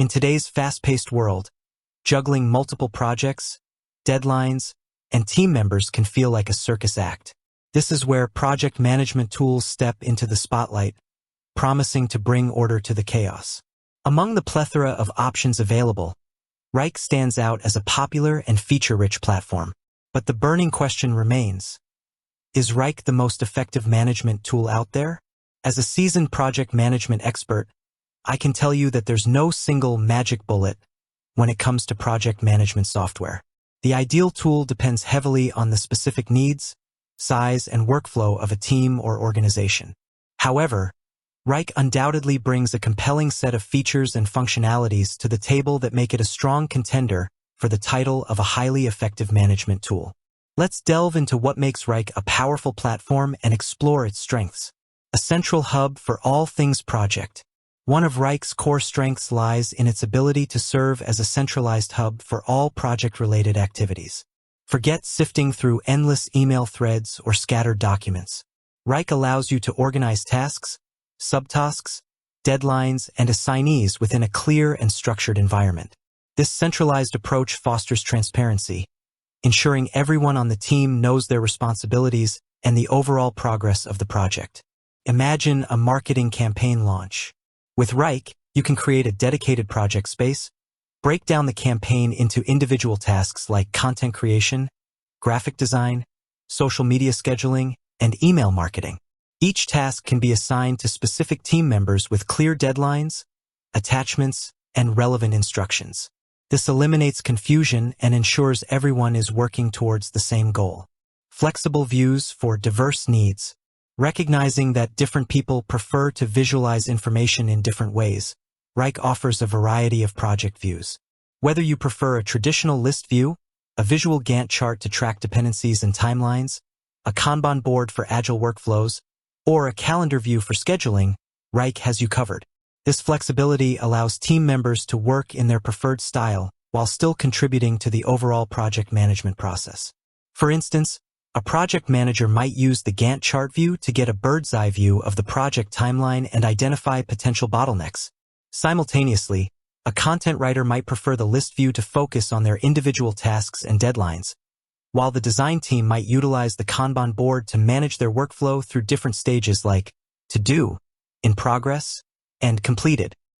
In today's fast-paced world, juggling multiple projects, deadlines, and team members can feel like a circus act. This is where project management tools step into the spotlight, promising to bring order to the chaos. Among the plethora of options available, Wrike stands out as a popular and feature-rich platform. But the burning question remains: is Wrike the most effective management tool out there? As a seasoned project management expert, I can tell you that there's no single magic bullet when it comes to project management software. The ideal tool depends heavily on the specific needs, size, and workflow of a team or organization. However, Wrike undoubtedly brings a compelling set of features and functionalities to the table that make it a strong contender for the title of a highly effective management tool. Let's delve into what makes Wrike a powerful platform and explore its strengths. A central hub for all things project. One of Wrike's core strengths lies in its ability to serve as a centralized hub for all project-related activities. Forget sifting through endless email threads or scattered documents. Wrike allows you to organize tasks, subtasks, deadlines, and assignees within a clear and structured environment. This centralized approach fosters transparency, ensuring everyone on the team knows their responsibilities and the overall progress of the project. Imagine a marketing campaign launch. With Wrike, you can create a dedicated project space, break down the campaign into individual tasks like content creation, graphic design, social media scheduling, and email marketing. Each task can be assigned to specific team members with clear deadlines, attachments, and relevant instructions. This eliminates confusion and ensures everyone is working towards the same goal. Flexible views for diverse needs. Recognizing that different people prefer to visualize information in different ways, Wrike offers a variety of project views. Whether you prefer a traditional list view, a visual Gantt chart to track dependencies and timelines, a Kanban board for agile workflows, or a calendar view for scheduling, Wrike has you covered. This flexibility allows team members to work in their preferred style while still contributing to the overall project management process. For instance, a project manager might use the Gantt chart view to get a bird's-eye view of the project timeline and identify potential bottlenecks. Simultaneously, a content writer might prefer the list view to focus on their individual tasks and deadlines, while the design team might utilize the Kanban board to manage their workflow through different stages like to do, in progress, and completed.